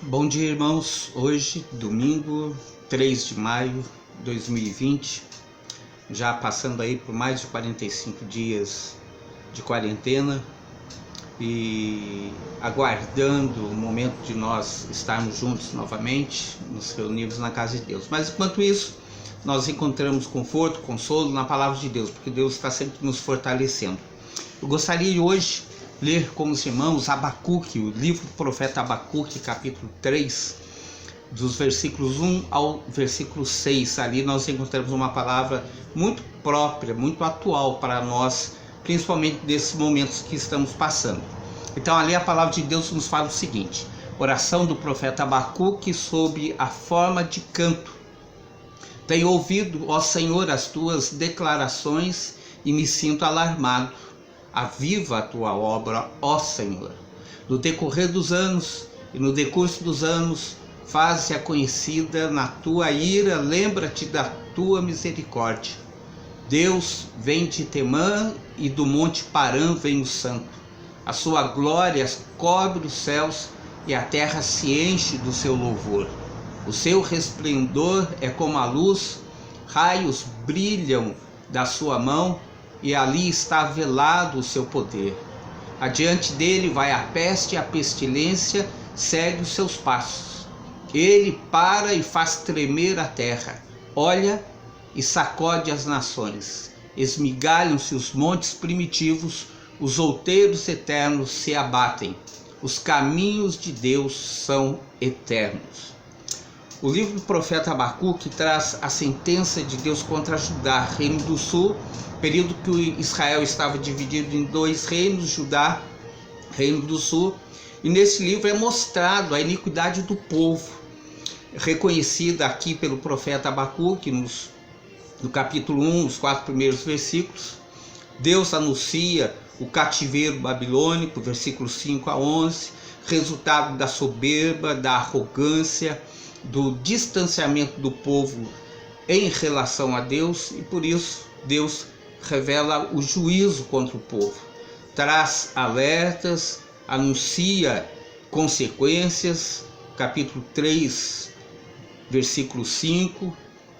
Bom dia, irmãos. Hoje, domingo, 3 de maio de 2020, já passando aí por mais de 45 dias de quarentena e aguardando o momento de nós estarmos juntos novamente, nos reunirmos na casa de Deus. Mas enquanto isso, nós encontramos conforto, consolo na palavra de Deus, porque Deus está sempre nos fortalecendo. Eu gostaria de hoje ler com os irmãos Abacuque, o livro do profeta Abacuque, capítulo 3, dos versículos 1 ao versículo 6. Ali nós encontramos uma palavra muito própria, muito atual para nós, principalmente nesses momentos que estamos passando. Então ali a palavra de Deus nos fala o seguinte: oração do profeta Abacuque sob a forma de canto. Tenho ouvido, ó Senhor, as tuas declarações e me sinto alarmado. Aviva a tua obra, ó Senhor. No decorrer dos anos e no decurso dos anos, faze-a conhecida na tua ira, lembra-te da tua misericórdia. Deus vem de Temã e do monte Parã vem o santo. A sua glória cobre os céus e a terra se enche do seu louvor. O seu resplendor é como a luz, raios brilham da sua mão, e ali está velado o seu poder. Adiante dele vai a peste e a pestilência segue os seus passos. Ele para e faz tremer a terra, olha e sacode as nações. Esmigalham-se os montes primitivos, os outeiros eternos se abatem. Os caminhos de Deus são eternos. O livro do profeta Abacuque traz a sentença de Deus contra Judá, reino do sul, período que Israel estava dividido em dois reinos, Judá, reino do sul, e nesse livro é mostrado a iniquidade do povo, reconhecida aqui pelo profeta Abacuque, no capítulo 1, os 4 primeiros versículos. Deus anuncia o cativeiro babilônico, versículos 5 a 11, resultado da soberba, da arrogância, do distanciamento do povo em relação a Deus, e por isso Deus revela o juízo contra o povo, traz alertas, anuncia consequências. Capítulo 3, versículo 5,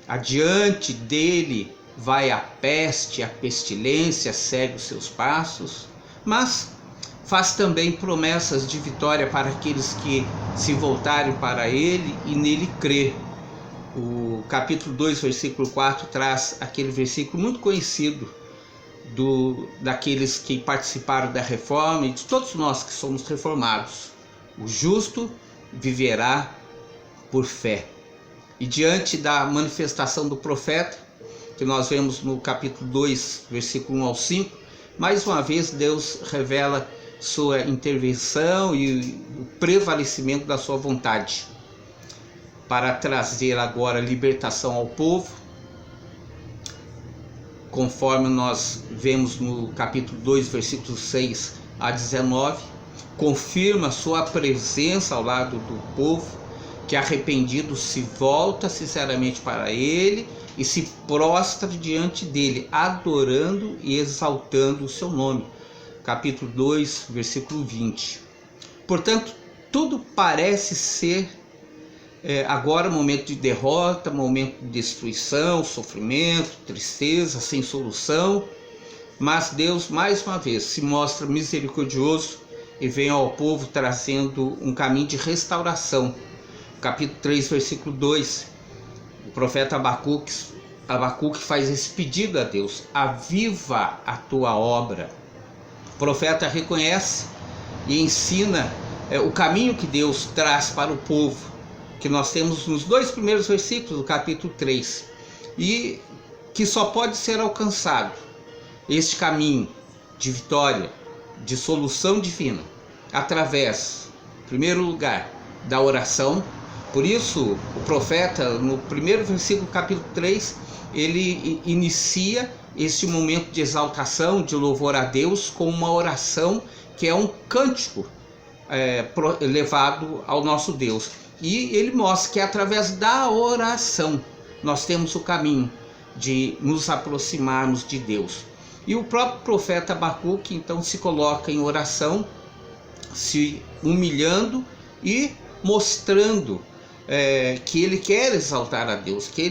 adiante dele vai a peste, a pestilência segue os seus passos, mas faz também promessas de vitória para aqueles que se voltarem para ele e nele crer. O capítulo 2, versículo 4 traz aquele versículo muito conhecido daqueles que participaram da reforma e de todos nós que somos reformados. O justo viverá por fé. E diante da manifestação do profeta, que nós vemos no capítulo 2, versículo 1 ao 5, mais uma vez Deus revela sua intervenção e o prevalecimento da sua vontade para trazer agora libertação ao povo, conforme nós vemos no capítulo 2, versículos 6 a 19, confirma sua presença ao lado do povo, que arrependido se volta sinceramente para ele e se prostra diante dele, adorando e exaltando o seu nome. Capítulo 2, versículo 20. Portanto, tudo parece ser agora momento de derrota, momento de destruição, sofrimento, tristeza, sem solução, mas Deus mais uma vez se mostra misericordioso e vem ao povo trazendo um caminho de restauração. Capítulo 3, versículo 2, o profeta Abacuque faz esse pedido a Deus: aviva a tua obra. O profeta reconhece e ensina o caminho que Deus traz para o povo, que nós temos nos 2 primeiros versículos do capítulo 3, e que só pode ser alcançado este caminho de vitória, de solução divina, através, em primeiro lugar, da oração. Por isso, o profeta, no primeiro versículo do capítulo 3, ele inicia este momento de exaltação, de louvor a Deus, com uma oração que é um cântico levado ao nosso Deus. E ele mostra que através da oração nós temos o caminho de nos aproximarmos de Deus. E o próprio profeta Abacuque então se coloca em oração, se humilhando e mostrando que ele quer exaltar a Deus, que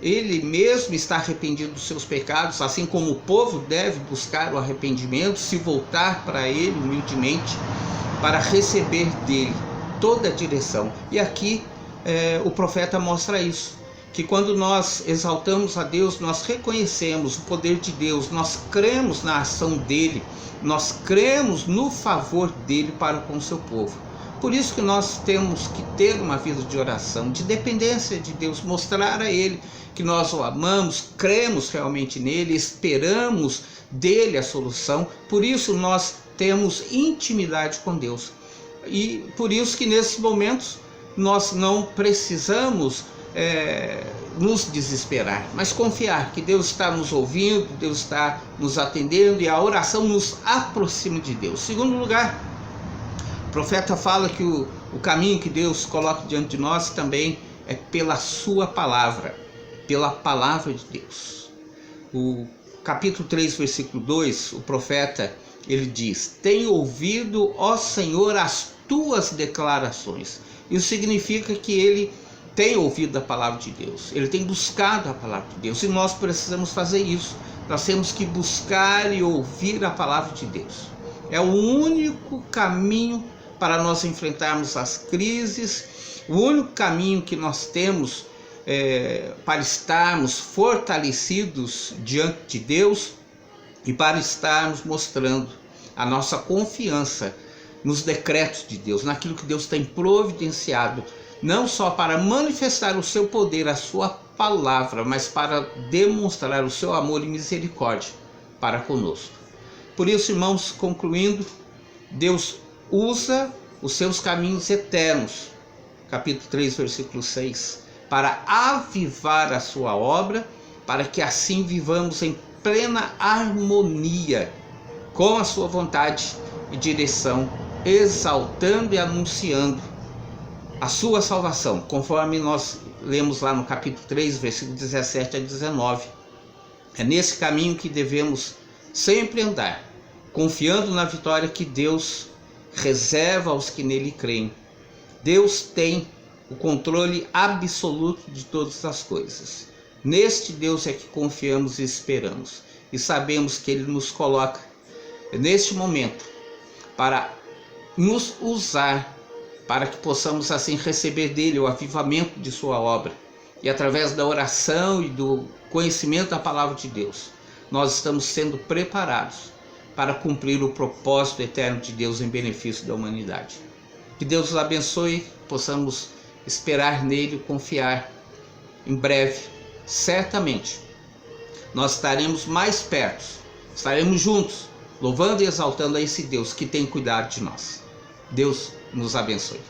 ele mesmo está arrependido dos seus pecados, assim como o povo deve buscar o arrependimento, se voltar para ele humildemente, para receber dele toda a direção. E aqui o profeta mostra isso, que quando nós exaltamos a Deus, nós reconhecemos o poder de Deus, nós cremos na ação dele, nós cremos no favor dele para com o seu povo. Por isso que nós temos que ter uma vida de oração, de dependência de Deus, mostrar a ele que nós o amamos, cremos realmente nele, esperamos dele a solução. Por isso nós temos intimidade com Deus. E por isso que nesses momentos nós não precisamos nos desesperar, mas confiar que Deus está nos ouvindo, Deus está nos atendendo, e a oração nos aproxima de Deus. Segundo lugar, o profeta fala que o caminho que Deus coloca diante de nós também é pela sua palavra, pela palavra de Deus. O capítulo 3, versículo 2, o profeta, ele diz: tenho ouvido, ó Senhor, as tuas declarações. Isso significa que ele tem ouvido a palavra de Deus, ele tem buscado a palavra de Deus, e nós precisamos fazer isso. Nós temos que buscar e ouvir a palavra de Deus. É o único caminho para nós enfrentarmos as crises, o único caminho que nós temos para estarmos fortalecidos diante de Deus e para estarmos mostrando a nossa confiança nos decretos de Deus, naquilo que Deus tem providenciado, não só para manifestar o seu poder, a sua palavra, mas para demonstrar o seu amor e misericórdia para conosco. Por isso, irmãos, concluindo, Deus usa os seus caminhos eternos, capítulo 3, versículo 6, para avivar a sua obra, para que assim vivamos em plena harmonia com a sua vontade e direção, exaltando e anunciando a sua salvação, conforme nós lemos lá no capítulo 3, versículo 17 a 19. É nesse caminho que devemos sempre andar, confiando na vitória que Deus reserva aos que nele creem. Deus tem o controle absoluto de todas as coisas. Neste Deus é que confiamos e esperamos, e sabemos que ele nos coloca neste momento para nos usar, para que possamos assim receber dele o avivamento de sua obra. E através da oração e do conhecimento da palavra de Deus, nós estamos sendo preparados para cumprir o propósito eterno de Deus em benefício da humanidade. Que Deus os abençoe, possamos esperar nele, confiar. Em breve, certamente, nós estaremos mais perto, estaremos juntos, louvando e exaltando a esse Deus que tem cuidado de nós. Deus nos abençoe.